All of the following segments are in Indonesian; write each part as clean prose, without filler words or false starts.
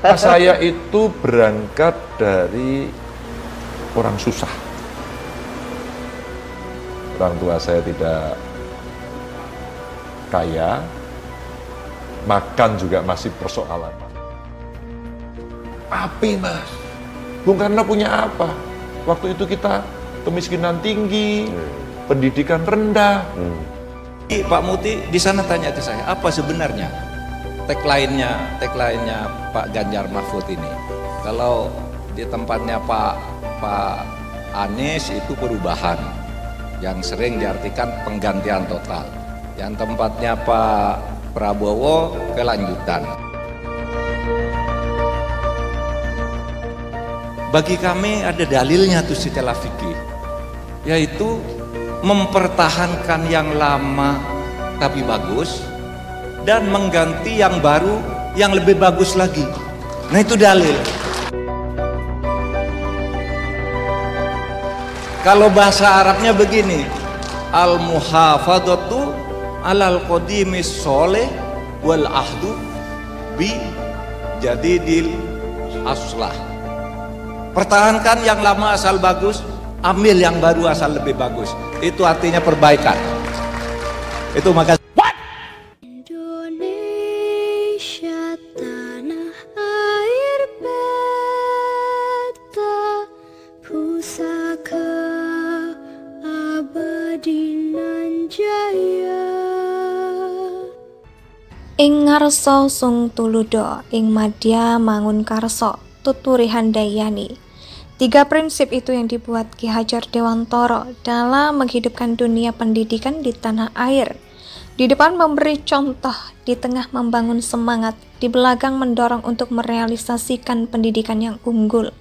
Saya itu berangkat dari orang susah. Orang tua saya tidak kaya, makan juga masih persoalan. Api mas, Bung Karno punya apa? Waktu itu kita kemiskinan tinggi, pendidikan rendah. Pak Muti di sana tanya ke saya, apa sebenarnya tagline-nya Pak Ganjar Mahfud ini? Kalau di tempatnya Pak Anies itu perubahan, yang sering diartikan penggantian total. Yang tempatnya Pak Prabowo kelanjutan. Bagi kami ada dalilnya tuh secara fikih, yaitu mempertahankan yang lama tapi bagus dan mengganti yang baru yang lebih bagus lagi. Nah itu dalil. Kalau bahasa Arabnya begini, al-muhafadzatu alal qadimis sholeh wal ahdu bi jadidil aslah. Pertahankan yang lama asal bagus, ambil yang baru asal lebih bagus. Itu artinya perbaikan. Itu maka Indonesia tanah air beta, pusaka abadi nan jaya. Ing ngarsa sung tuludo, ing madya mangun karso, tuturi handayani. 3 prinsip itu yang dibuat Ki Hajar Dewantara dalam menghidupkan dunia pendidikan di tanah air. Di depan memberi contoh, di tengah membangun semangat, di belakang mendorong untuk merealisasikan pendidikan yang unggul.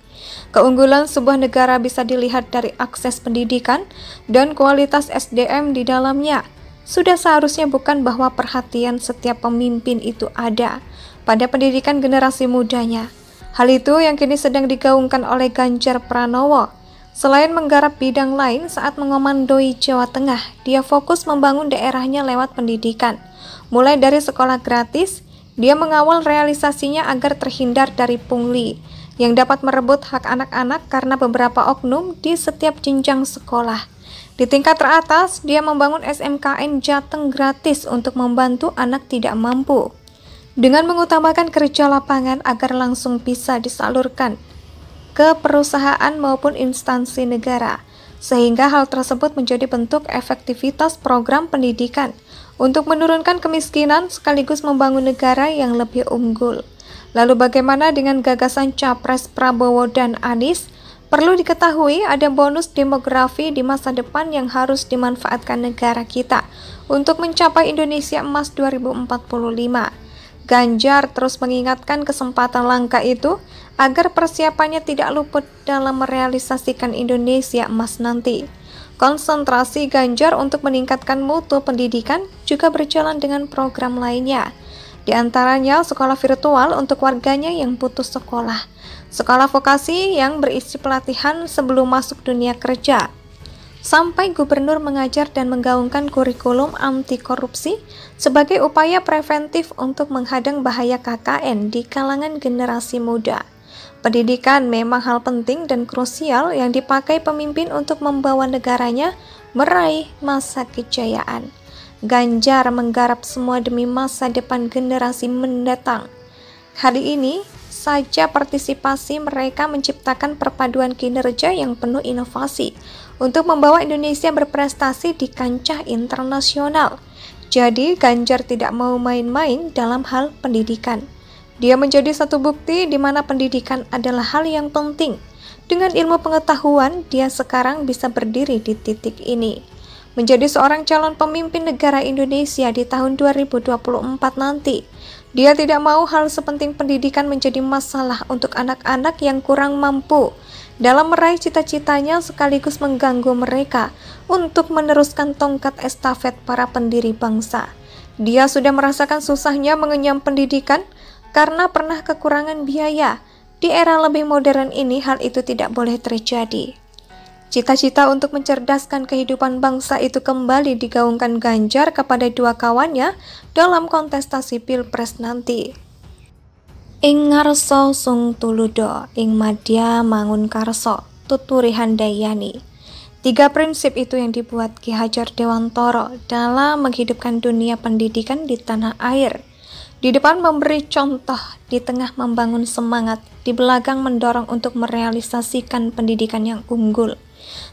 Keunggulan sebuah negara bisa dilihat dari akses pendidikan dan kualitas SDM di dalamnya. Sudah seharusnya bukan bahwa perhatian setiap pemimpin itu ada pada pendidikan generasi mudanya. Hal itu yang kini sedang digaungkan oleh Ganjar Pranowo. Selain menggarap bidang lain saat mengomandoi Jawa Tengah, dia fokus membangun daerahnya lewat pendidikan. Mulai dari sekolah gratis, dia mengawal realisasinya agar terhindar dari pungli yang dapat merebut hak anak-anak karena beberapa oknum di setiap jenjang sekolah. Di tingkat teratas, dia membangun SMKN Jateng gratis untuk membantu anak tidak mampu, dengan mengutamakan kerja lapangan agar langsung bisa disalurkan ke perusahaan maupun instansi negara, sehingga hal tersebut menjadi bentuk efektivitas program pendidikan untuk menurunkan kemiskinan sekaligus membangun negara yang lebih unggul. Lalu bagaimana dengan gagasan Capres Prabowo dan Anies? Perlu diketahui ada bonus demografi di masa depan yang harus dimanfaatkan negara kita untuk mencapai Indonesia Emas 2045. Ganjar terus mengingatkan kesempatan langka itu agar persiapannya tidak luput dalam merealisasikan Indonesia Emas nanti. Konsentrasi Ganjar untuk meningkatkan mutu pendidikan juga berjalan dengan program lainnya. Di antaranya sekolah virtual untuk warganya yang putus sekolah, sekolah vokasi yang berisi pelatihan sebelum masuk dunia kerja, sampai gubernur mengajar dan menggaungkan kurikulum anti korupsi sebagai upaya preventif untuk menghadang bahaya KKN di kalangan generasi muda. Pendidikan memang hal penting dan krusial yang dipakai pemimpin untuk membawa negaranya meraih masa kejayaan. Ganjar menggarap semua demi masa depan generasi mendatang. Hari ini saja partisipasi mereka menciptakan perpaduan kinerja yang penuh inovasi untuk membawa Indonesia berprestasi di kancah internasional. Jadi Ganjar tidak mau main-main dalam hal pendidikan. Dia menjadi satu bukti di mana pendidikan adalah hal yang penting. Dengan ilmu pengetahuan, dia sekarang bisa berdiri di titik ini. Menjadi seorang calon pemimpin negara Indonesia di tahun 2024 nanti, dia tidak mau hal sepenting pendidikan menjadi masalah untuk anak-anak yang kurang mampu dalam meraih cita-citanya sekaligus mengganggu mereka untuk meneruskan tongkat estafet para pendiri bangsa. Dia sudah merasakan susahnya mengenyam pendidikan karena pernah kekurangan biaya. Di era lebih modern ini hal itu tidak boleh terjadi. Cita-cita untuk mencerdaskan kehidupan bangsa itu kembali digaungkan Ganjar kepada dua kawannya dalam kontestasi Pilpres nanti. Ing ngarsa sung tuludo, ing madya mangun karso, tuturi handayani. 3 prinsip itu yang dibuat Ki Hajar Dewantara dalam menghidupkan dunia pendidikan di tanah air. Di depan memberi contoh, di tengah membangun semangat, di belakang mendorong untuk merealisasikan pendidikan yang unggul.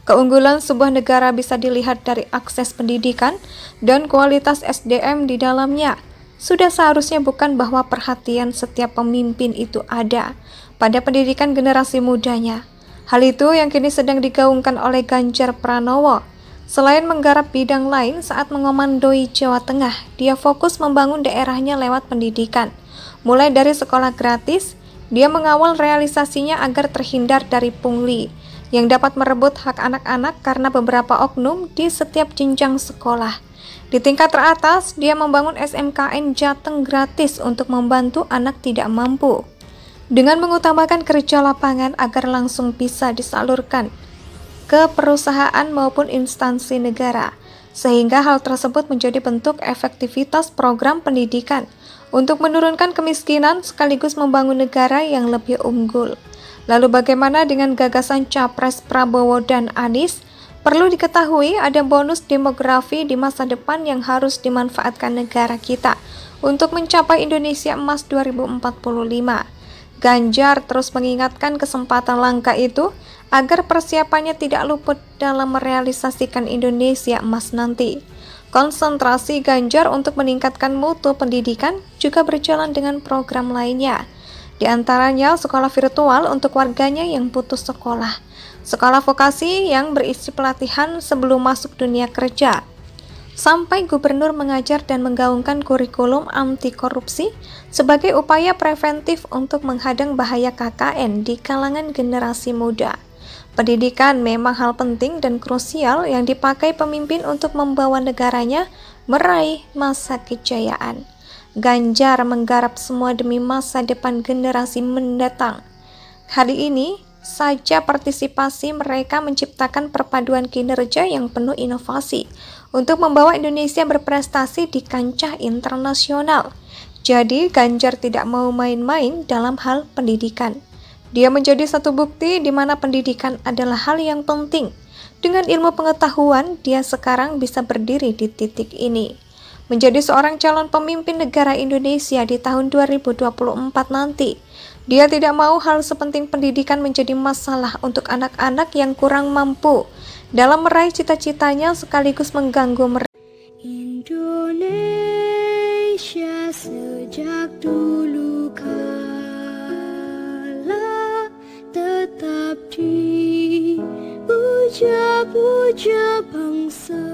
Keunggulan sebuah negara bisa dilihat dari akses pendidikan dan kualitas SDM di dalamnya. Sudah seharusnya bukan bahwa perhatian setiap pemimpin itu ada pada pendidikan generasi mudanya. Hal itu yang kini sedang digaungkan oleh Ganjar Pranowo. Selain menggarap bidang lain saat mengomandoi Jawa Tengah, dia fokus membangun daerahnya lewat pendidikan. Mulai dari sekolah gratis, dia mengawal realisasinya agar terhindar dari pungli yang dapat merebut hak anak-anak karena beberapa oknum di setiap jenjang sekolah. Di tingkat teratas, dia membangun SMKN Jateng gratis untuk membantu anak tidak mampu, dengan mengutamakan kerja lapangan agar langsung bisa disalurkan ke perusahaan maupun instansi negara, sehingga hal tersebut menjadi bentuk efektivitas program pendidikan untuk menurunkan kemiskinan sekaligus membangun negara yang lebih unggul. Lalu bagaimana dengan gagasan Capres Prabowo dan Anies? Perlu diketahui ada bonus demografi di masa depan yang harus dimanfaatkan negara kita untuk mencapai Indonesia Emas 2045. Ganjar terus mengingatkan kesempatan langka itu agar persiapannya tidak luput dalam merealisasikan Indonesia Emas nanti. Konsentrasi Ganjar untuk meningkatkan mutu pendidikan juga berjalan dengan program lainnya. Di antaranya sekolah virtual untuk warganya yang putus sekolah, sekolah vokasi yang berisi pelatihan sebelum masuk dunia kerja, sampai gubernur mengajar dan menggaungkan kurikulum anti korupsi sebagai upaya preventif untuk menghadang bahaya KKN di kalangan generasi muda. Pendidikan memang hal penting dan krusial yang dipakai pemimpin untuk membawa negaranya meraih masa kejayaan. Ganjar menggarap semua demi masa depan generasi mendatang. Hari ini saja partisipasi mereka menciptakan perpaduan kinerja yang penuh inovasi untuk membawa Indonesia berprestasi di kancah internasional. Jadi Ganjar tidak mau main-main dalam hal pendidikan. Dia menjadi satu bukti di mana pendidikan adalah hal yang penting. Dengan ilmu pengetahuan, dia sekarang bisa berdiri di titik ini. Menjadi seorang calon pemimpin negara Indonesia di tahun 2024 nanti, dia tidak mau hal sepenting pendidikan menjadi masalah untuk anak-anak yang kurang mampu dalam meraih cita-citanya sekaligus mengganggu mereka. Indonesia sejak dulu kala tetap dipuja-puja bangsa